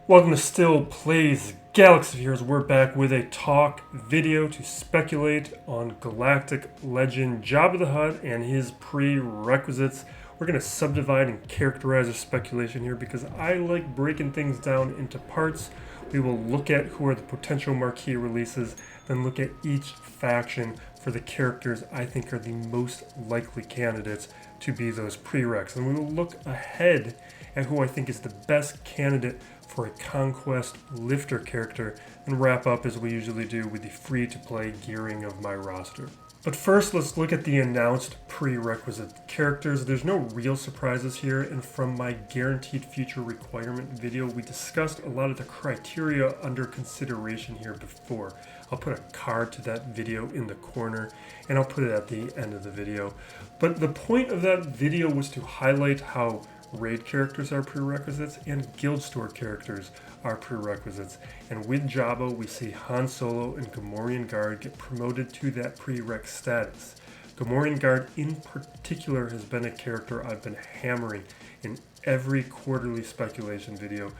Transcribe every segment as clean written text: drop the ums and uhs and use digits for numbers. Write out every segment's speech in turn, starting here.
Welcome to Still Plays Galaxy Heroes. We're back with a talk video to speculate on Galactic Legend Jabba the Hutt and his prerequisites. We're going to subdivide and characterize our speculation here because I like breaking things down into parts. We will look at who are the potential marquee releases, then look at each faction for the characters I think are the most likely candidates to be those prereqs. And we will look ahead at who I think is the best candidate for a Conquest lifter character, and wrap up as we usually do with the free-to-play gearing of my roster. But first, let's look at the announced prerequisite characters. There's no real surprises here, and from my guaranteed future requirement video, we discussed a lot of the criteria under consideration here before. I'll put a card to that video in the corner, and I'll put it at the end of the video. But the point of that video was to highlight how raid characters are prerequisites and guild store characters are prerequisites. And with Jabba, we see Han Solo and Gamorrean Guard get promoted to that prereq status. Gamorrean Guard in particular has been a character I've been hammering in every quarterly speculation video.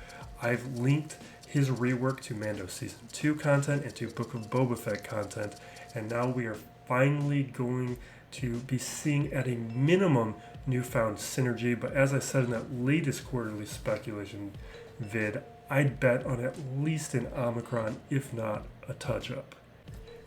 I've linked his rework to Mando Season 2 content and to Book of Boba Fett content, and now we are finally going to be seeing at a minimum newfound synergy. But as I said in that latest quarterly speculation vid, I'd bet on at least an Omicron, if not a touch-up.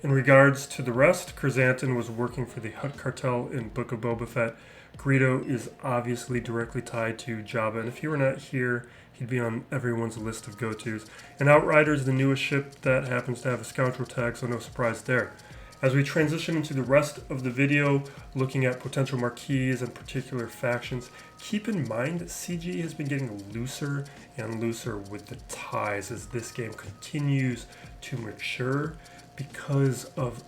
In regards to the rest, Chrysanthemum was working for the Hutt Cartel in Book of Boba Fett. Greedo is obviously directly tied to Jabba, and if he were not here, he'd be on everyone's list of go-tos. And Outrider is the newest ship that happens to have a Scoundrel tag, so no surprise there. As we transition into the rest of the video, looking at potential marquees and particular factions, keep in mind that CG has been getting looser and looser with the ties as this game continues to mature because of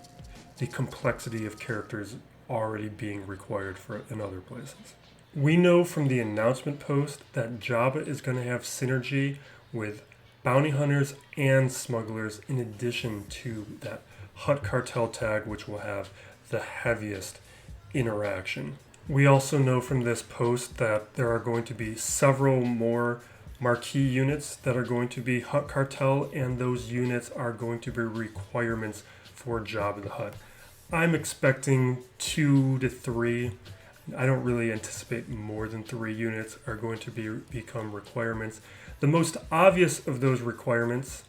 the complexity of characters already being required in other places. We know from the announcement post that Jabba is going to have synergy with bounty hunters and smugglers in addition to that Hutt Cartel tag, which will have the heaviest interaction. We also know from this post that there are going to be several more marquee units that are going to be Hutt Cartel, and those units are going to be requirements for Jabba the Hutt. I'm expecting 2 to 3. I don't really anticipate more than 3 units are going to become requirements. The most obvious of those requirements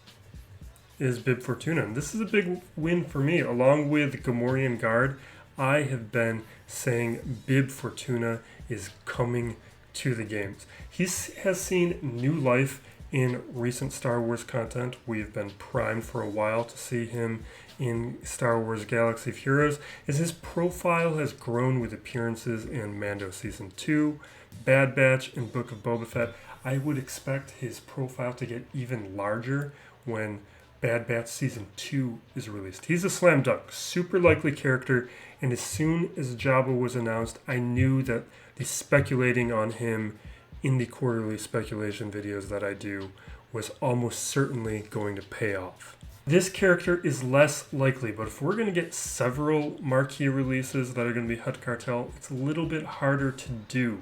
is Bib Fortuna. And this is a big win for me. Along with Gamorrean Guard, I have been saying Bib Fortuna is coming to the games. He has seen new life in recent Star Wars content. We've been primed for a while to see him in Star Wars Galaxy of Heroes, as his profile has grown with appearances in Mando Season 2, Bad Batch, and Book of Boba Fett. I would expect his profile to get even larger when Bad Batch Season 2 is released. He's a slam dunk, super likely character, and as soon as Jabba was announced, I knew that the speculating on him in the quarterly speculation videos that I do was almost certainly going to pay off. This character is less likely, but if we're going to get several marquee releases that are going to be Hutt Cartel, it's a little bit harder to do.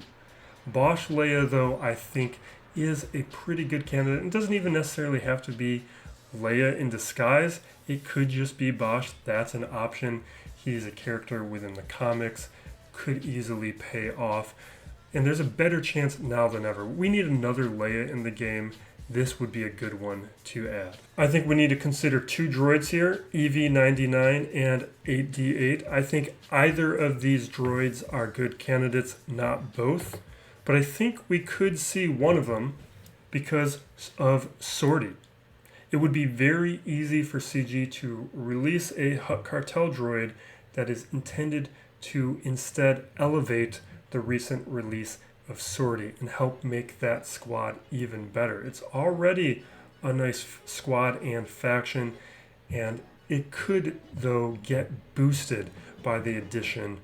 Bosch Leia, though, I think is a pretty good candidate. It doesn't even necessarily have to be Leia in disguise. It could just be Bosch. That's an option. He's a character within the comics, could easily pay off, and there's a better chance now than ever. We need another Leia in the game. This would be a good one to add. I think we need to consider 2 droids here, EV-99 and 8D8. I think either of these droids are good candidates, not both, but I think we could see one of them because of sortie. It would be very easy for CG to release a Hutt Cartel droid that is intended to instead elevate the recent release of sortie and help make that squad even better. It's already a nice squad and faction, and it could, though, get boosted by the addition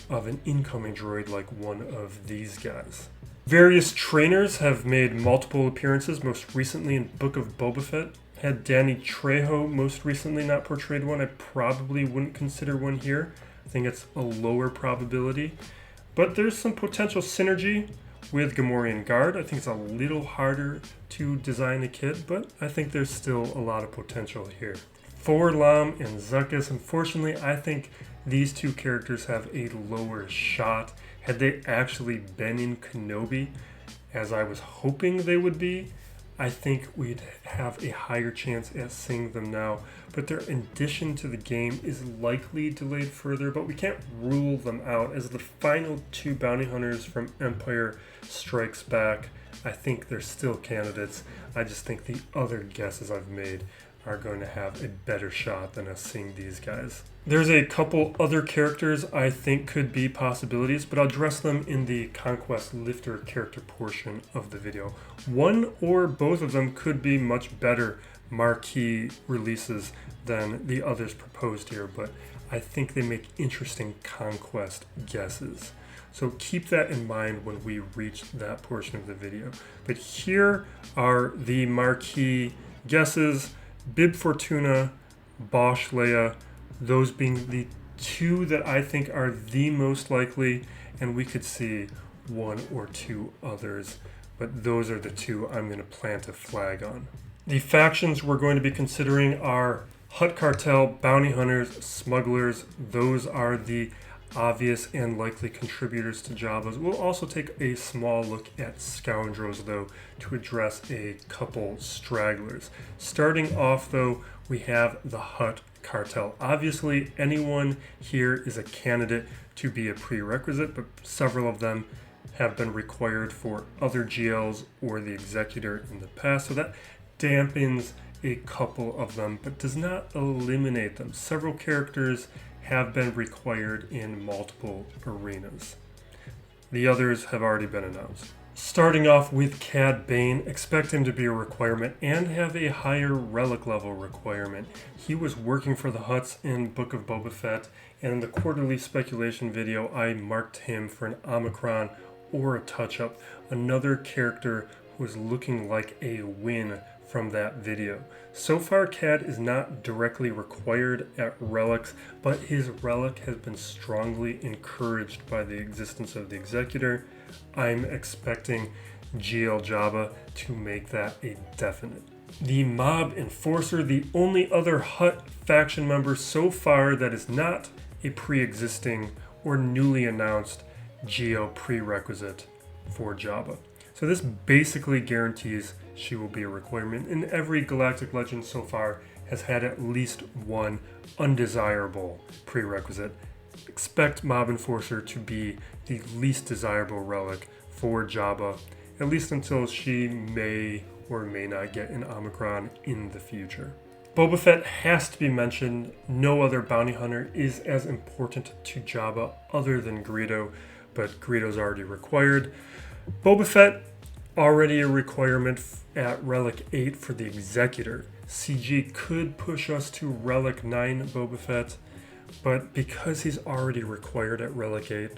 of an incoming droid like one of these guys. Various trainers have made multiple appearances, most recently in Book of Boba Fett. Had Danny Trejo most recently not portrayed one, I probably wouldn't consider one here. I think it's a lower probability. But there's some potential synergy with Gamorrean Guard. I think it's a little harder to design a kit, but I think there's still a lot of potential here. For Lam and Zuckuss, unfortunately, I think these two characters have a lower shot. Had they actually been in Kenobi, as I was hoping they would be, I think we'd have a higher chance at seeing them now. But their addition to the game is likely delayed further, but we can't rule them out. As the final two bounty hunters from Empire Strikes Back, I think they're still candidates. I just think the other guesses I've made are going to have a better shot than us seeing these guys. There's a couple other characters I think could be possibilities, but I'll address them in the Conquest Lifter character portion of the video. One or both of them could be much better marquee releases than the others proposed here, but I think they make interesting Conquest guesses. So keep that in mind when we reach that portion of the video. But here are the marquee guesses. Bib Fortuna, Bosch Leia, those being the two that I think are the most likely, and we could see one or two others, but those are the two I'm going to plant a flag on. The factions we're going to be considering are Hutt Cartel, Bounty Hunters, Smugglers. Those are the obvious and likely contributors to Jabba's. We'll also take a small look at Scoundrels, though, to address a couple stragglers. Starting off, though, we have the Hutt Cartel. Obviously, anyone here is a candidate to be a prerequisite, but several of them have been required for other GLs or the Executor in the past, so that dampens a couple of them, but does not eliminate them. Several characters have been required in multiple arenas. The others have already been announced. Starting off with Cad Bane, expect him to be a requirement and have a higher relic level requirement. He was working for the Hutts in Book of Boba Fett, and in the quarterly speculation video, I marked him for an Omicron or a touch-up, another character who is looking like a win from that video. So far, Cad is not directly required at relics, but his relic has been strongly encouraged by the existence of the Executor. I'm expecting GL Jabba to make that a definite. The Mob Enforcer, the only other Hutt faction member so far that is not a pre-existing or newly announced GL prerequisite for Jabba. So this basically guarantees she will be a requirement, and every Galactic Legend so far has had at least one undesirable prerequisite. Expect Mob Enforcer to be the least desirable relic for Jabba, at least until she may or may not get an Omicron in the future. Boba Fett has to be mentioned. No other bounty hunter is as important to Jabba other than Greedo, but Greedo's already required. Boba Fett, already a requirement at Relic 8 for the Executor. CG could push us to Relic 9 Boba Fett, but because he's already required at Relic 8,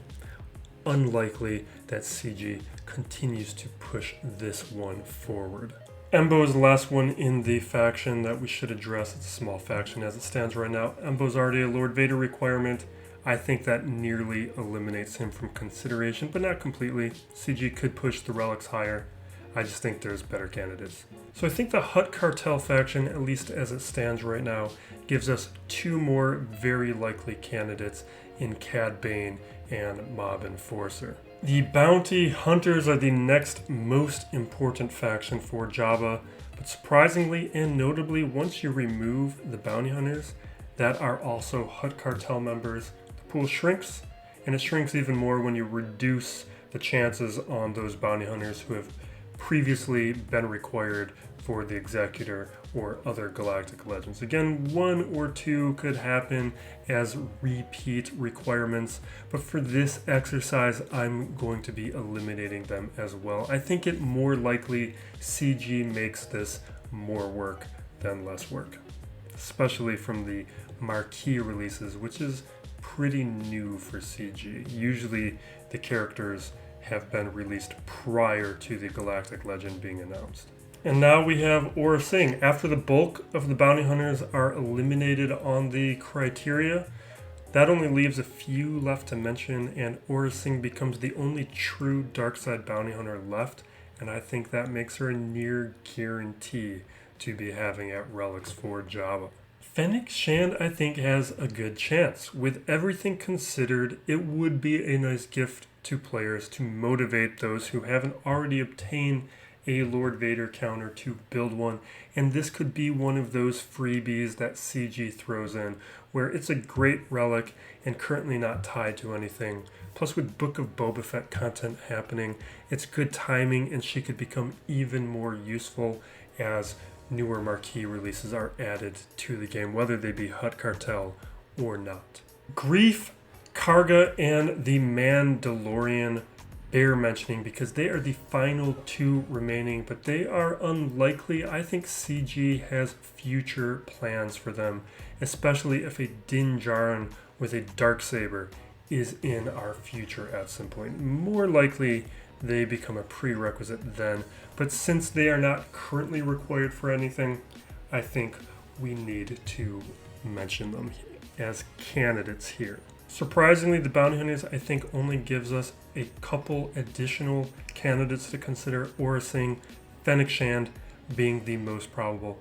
unlikely that CG continues to push this one forward. Embo is the last one in the faction that we should address. It's a small faction as it stands right now. Embo's already a Lord Vader requirement. I think that nearly eliminates him from consideration, but not completely. CG could push the relics higher. I just think there's better candidates. So I think the Hutt Cartel faction, at least as it stands right now, gives us two more very likely candidates in Cad Bane and Mob Enforcer. The Bounty Hunters are the next most important faction for Jabba, but surprisingly and notably, once you remove the Bounty Hunters that are also Hutt Cartel members, the pool shrinks, and it shrinks even more when you reduce the chances on those Bounty Hunters who have previously been required for the Executor or other Galactic Legends. Again, one or two could happen as repeat requirements, but for this exercise, I'm going to be eliminating them as well. I think it more likely CG makes this more work than less work, especially from the marquee releases, which is pretty new for CG. Usually the characters have been released prior to the Galactic Legend being announced. And now we have Aura Singh. After the bulk of the bounty hunters are eliminated on the criteria, That only leaves a few left to mention, and Aura Singh becomes the only true dark side bounty hunter left, and I think that makes her a near guarantee to be having at Relics for Jabba. Fennec Shand, I think, has a good chance. With everything considered, it would be a nice gift to players to motivate those who haven't already obtained a Lord Vader counter to build one, and this could be one of those freebies that CG throws in, where it's a great relic and currently not tied to anything. Plus, with Book of Boba Fett content happening, it's good timing, and she could become even more useful as newer Marquee releases are added to the game, whether they be Hutt Cartel or not. Grief, Karga, and the Mandalorian bear mentioning because they are the final two remaining, but they are unlikely. I think CG has future plans for them, especially if a Din Djarin with a Darksaber is in our future at some point. More likely they become a prerequisite then, but since they are not currently required for anything, I think we need to mention them as candidates here. Surprisingly, the Bounty Hunters, I think, only gives us a couple additional candidates to consider, Aura Singh, Fennec Shand being the most probable,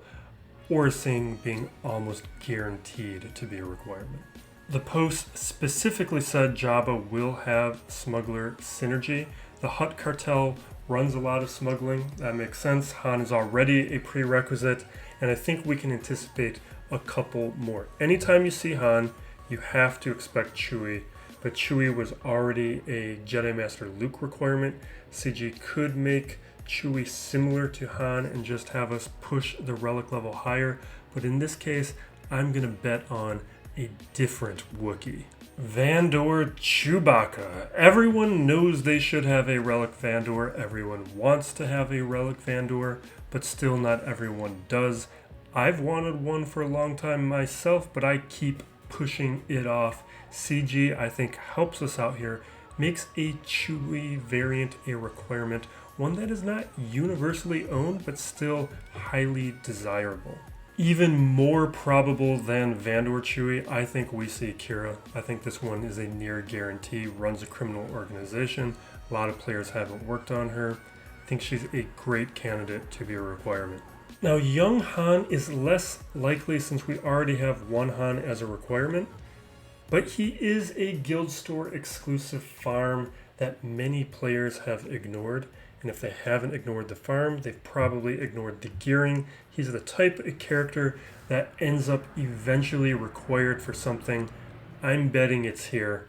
Aura Singh being almost guaranteed to be a requirement. The post specifically said Jabba will have smuggler synergy. The Hutt Cartel runs a lot of smuggling. That makes sense. Han is already a prerequisite, and I think we can anticipate a couple more. Anytime you see Han, you have to expect Chewie, but Chewie was already a Jedi Master Luke requirement. CG could make Chewie similar to Han and just have us push the relic level higher, but in this case, I'm going to bet on a different Wookiee. Vandor Chewbacca. Everyone knows they should have a Relic Vandor. Everyone wants to have a Relic Vandor, but still not everyone does. I've wanted one for a long time myself, but I keep pushing it off. CG, I think, helps us out here, makes a Chewie variant a requirement, one that is not universally owned, but still highly desirable. Even more probable than Vandor Chewie, I think we see Kira. I think this one is a near guarantee, runs a criminal organization. A lot of players haven't worked on her. I think she's a great candidate to be a requirement. Now, young Han is less likely since we already have one Han as a requirement, but he is a Guild Store exclusive farm that many players have ignored. And if they haven't ignored the farm, they've probably ignored the gearing. He's the type of character that ends up eventually required for something. I'm betting it's here.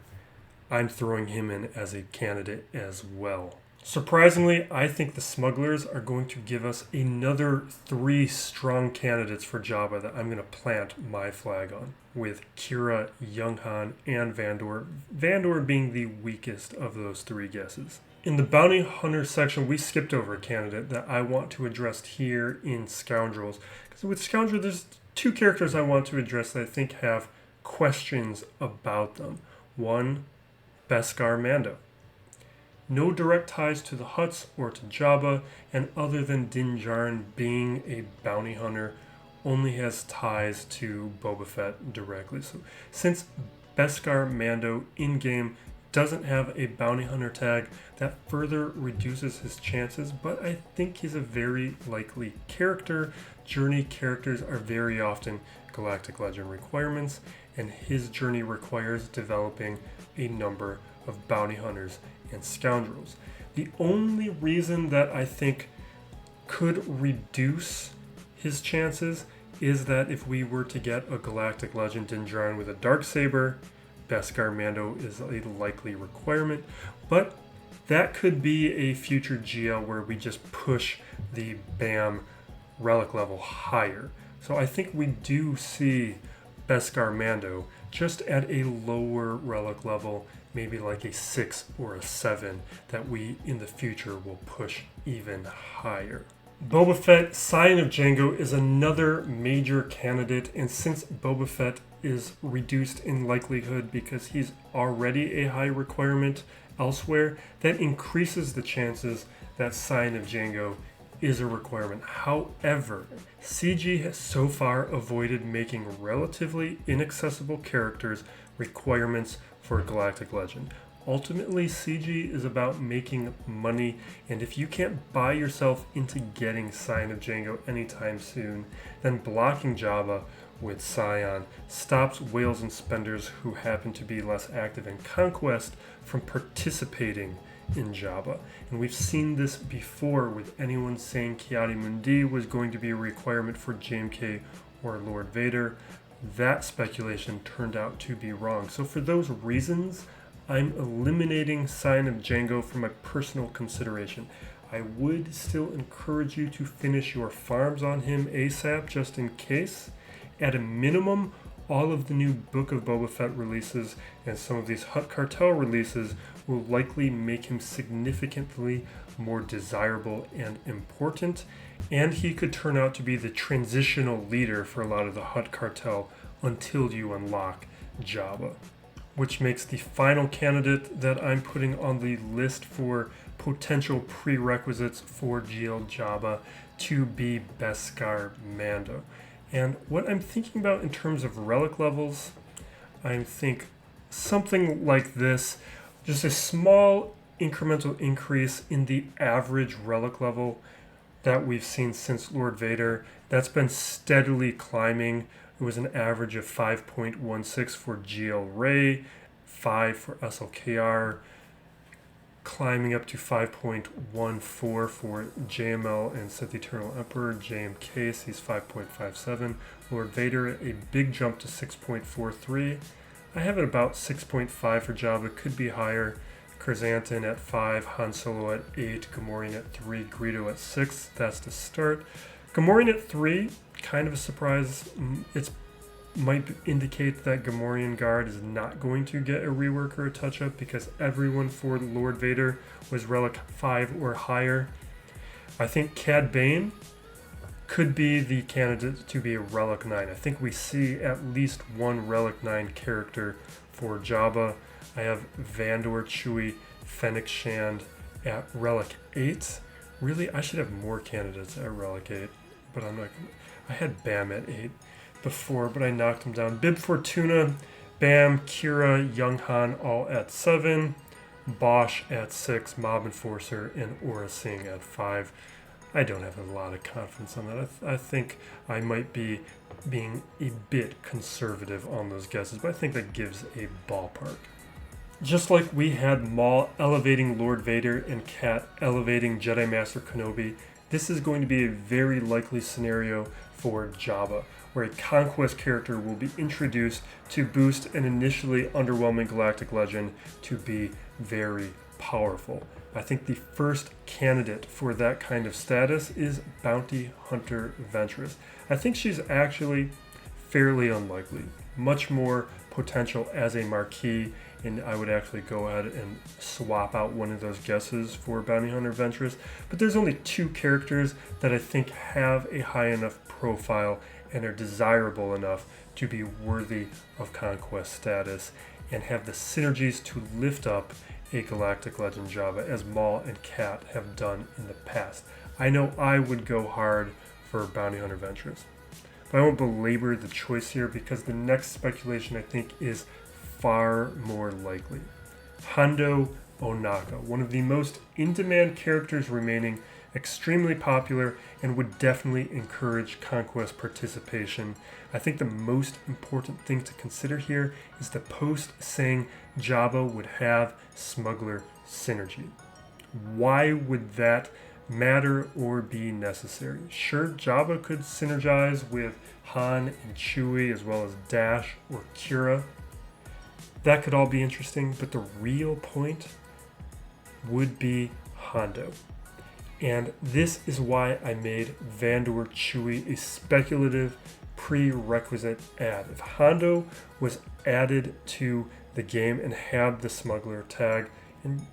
I'm throwing him in as a candidate as well. Surprisingly, I think the Smugglers are going to give us another 3 strong candidates for Jabba that I'm going to plant my flag on, with Kira, Young Han, and Vandor. Vandor being the weakest of those 3 guesses. In the Bounty Hunter section, we skipped over a candidate that I want to address here in Scoundrels. Because with Scoundrels, there's 2 characters I want to address that I think have questions about them. One, Beskar Mando. No direct ties to the Hutts or to Jabba, and other than Din Djarin being a bounty hunter, only has ties to Boba Fett directly. So since Beskar Mando in-game doesn't have a bounty hunter tag, that further reduces his chances, but I think he's a very likely character. Journey characters are very often Galactic Legend requirements, and his journey requires developing a number of bounty hunters and scoundrels. The only reason that I think could reduce his chances is that if we were to get a Galactic Legend Din Djarin with a Darksaber, Beskar Mando is a likely requirement, but that could be a future GL where we just push the BAM relic level higher. So I think we do see Beskar Mando just at a lower relic level, maybe like a 6 or a 7, that we in the future will push even higher. Boba Fett, Sign of Jango is another major candidate, and since Boba Fett is reduced in likelihood because he's already a high requirement elsewhere, that increases the chances that Sign of Jango is a requirement. However, CG has so far avoided making relatively inaccessible characters requirements for Galactic Legend. Ultimately, CG is about making money, and if you can't buy yourself into getting Sign of Django anytime soon, then blocking Jabba with Scion stops whales and spenders who happen to be less active in Conquest from participating in Jabba. And we've seen this before with anyone saying Kiadi Mundi was going to be a requirement for JMK or Lord Vader. That speculation turned out to be wrong. So for those reasons, I'm eliminating Sign of Django from my personal consideration. I would still encourage you to finish your farms on him ASAP just in case. At a minimum, all of the new Book of Boba Fett releases and some of these Hutt Cartel releases will likely make him significantly more desirable and important, and he could turn out to be the transitional leader for a lot of the Hutt Cartel until you unlock Jabba. Which makes the final candidate that I'm putting on the list for potential prerequisites for GL Jabba to be Beskar Mando. And what I'm thinking about in terms of relic levels, I think something like this, just a small incremental increase in the average relic level that we've seen since Lord Vader. That's been steadily climbing. It was an average of 5.16 for GL Ray, 5 for SLKR, climbing up to 5.14 for JML and Sith Eternal Emperor. JMK sees 5.57. Lord Vader, a big jump to 6.43. I have it about 6.5 for Jabba, could be higher. Chrysanthemum at 5, Han Solo at 8, Gamorrean at 3, Greedo at 6. That's the start. Gamorrean at 3, kind of a surprise. It might indicate that Gamorrean Guard is not going to get a rework or a touch-up because everyone for Lord Vader was Relic 5 or higher. I think Cad Bane could be the candidate to be a Relic 9. I think we see at least one Relic 9 character for Jabba. I have Vandor, Chewie, Fennec Shand at Relic 8. Really, I should have more candidates at Relic 8, but I'm not. I had Bam at 8 before, but I knocked him down. Bib Fortuna, Bam, Kira, Young Han all at 7. Bosch at 6, Mob Enforcer, and Aura Singh at 5. I don't have a lot of confidence on that. I think I might be being a bit conservative on those guesses, but I think that gives a ballpark. Just like we had Maul elevating Lord Vader and Kat elevating Jedi Master Kenobi, this is going to be a very likely scenario for Jabba, where a Conquest character will be introduced to boost an initially underwhelming Galactic Legend to be very powerful. I think the first candidate for that kind of status is Bounty Hunter Ventress. I think she's actually fairly unlikely, much more potential as a Marquee, and I would actually go ahead and swap out one of those guesses for Bounty Hunter Ventress. But there's only 2 characters that I think have a high enough profile and are desirable enough to be worthy of Conquest status and have the synergies to lift up a Galactic Legend Jabba as Maul and Kat have done in the past. I know I would go hard for Bounty Hunter Ventress, but I won't belabor the choice here because the next speculation I think is far more likely. Hondo Onaka, one of the most in-demand characters remaining, extremely popular, and would definitely encourage Conquest participation. I think the most important thing to consider here is the post saying Jabba would have smuggler synergy. Why would that matter or be necessary? Sure, Jabba could synergize with Han and Chewie as well as Dash or Kira. That could all be interesting, but the real point would be Hondo. And this is why I made Vandor Chewie a speculative prerequisite add. If Hondo was added to the game and had the smuggler tag, and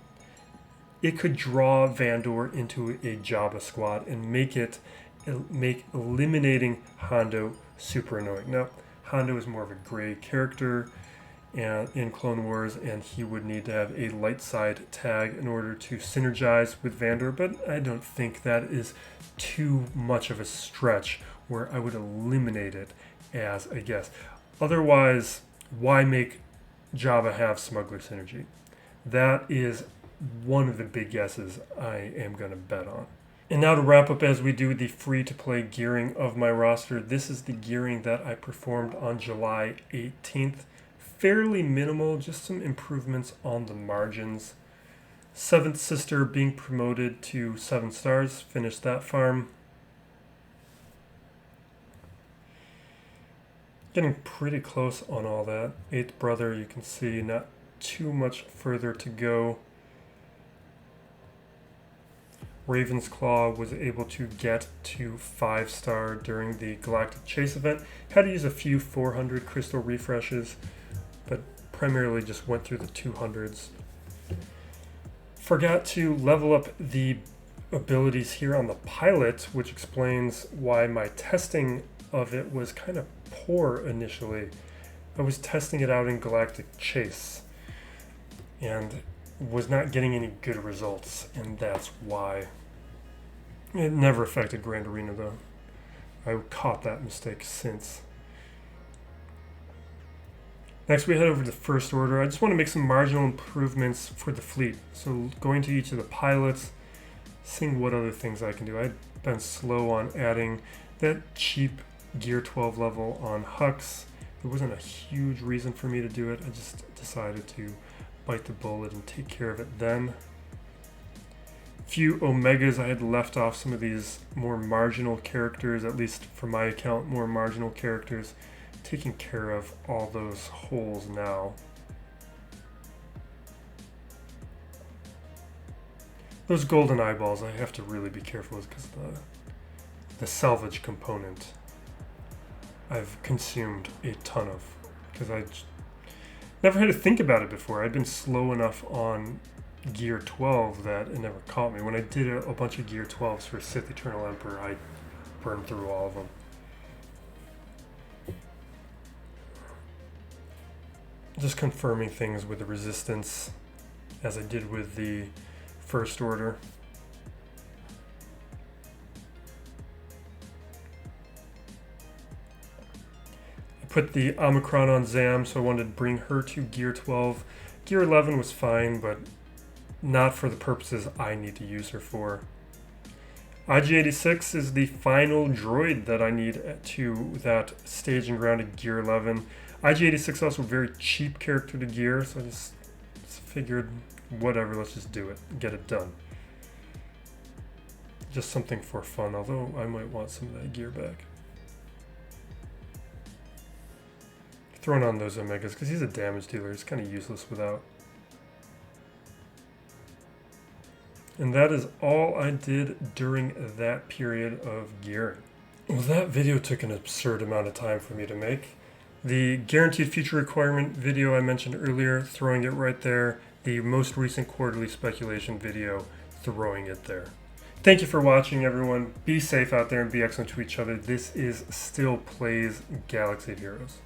it could draw Vandor into a Jabba squad and make eliminating Hondo super annoying. Now, Hondo is more of a gray character and in Clone Wars, and he would need to have a light side tag in order to synergize with Vandor, but I don't think that is too much of a stretch where I would eliminate it as a guess. Otherwise, why make Jabba have smuggler synergy? That is one of the big guesses I am going to bet on. And now to wrap up as we do the free-to-play gearing of my roster, this is the gearing that I performed on July 18th. Fairly minimal, just some improvements on the margins. Seventh Sister being promoted to 7 stars, finished that farm. Getting pretty close on all that. Eighth Brother, you can see not too much further to go. Raven's Claw was able to get to 5-star during the Galactic Chase event. Had to use a few 400 crystal refreshes, but primarily just went through the 200s. Forgot to level up the abilities here on the pilot, which explains why my testing of it was kind of poor initially. I was testing it out in Galactic Chase and was not getting any good results, and that's why. It never affected Grand Arena though. I caught that mistake since. Next we head over to First Order. I just want to make some marginal improvements for the fleet. So going to each of the pilots, seeing what other things I can do. I've been slow on adding that cheap Gear 12 level on Hux. There wasn't a huge reason for me to do it. I just decided to bite the bullet and take care of it then. Few Omegas, I had left off some of these more marginal characters, at least for my account, more marginal characters. Taking care of all those holes now. Those golden eyeballs I have to really be careful with because the salvage component I've consumed a ton of because I never had to think about it before. I'd been slow enough on Gear 12 that it never caught me. When I did a bunch of Gear 12s for Sith Eternal Emperor, I burned through all of them. Just confirming things with the Resistance as I did with the First Order. I put the Omicron on Zam, so I wanted to bring her to Gear 12. Gear 11 was fine, but not for the purposes I need to use her for. IG-86 is the final droid that I need to that staging ground at Gear 11. IG-86 also a very cheap character to gear, so I just figured, whatever, let's just do it, get it done. Just something for fun, although I might want some of that gear back. Throwing on those Omegas, because he's a damage dealer, he's kind of useless without. And that is all I did during that period of gearing. Well, that video took an absurd amount of time for me to make. The guaranteed future requirement video I mentioned earlier, throwing it right there. The most recent quarterly speculation video, throwing it there. Thank you for watching, everyone. Be safe out there and be excellent to each other. This is Still Plays Galaxy Heroes.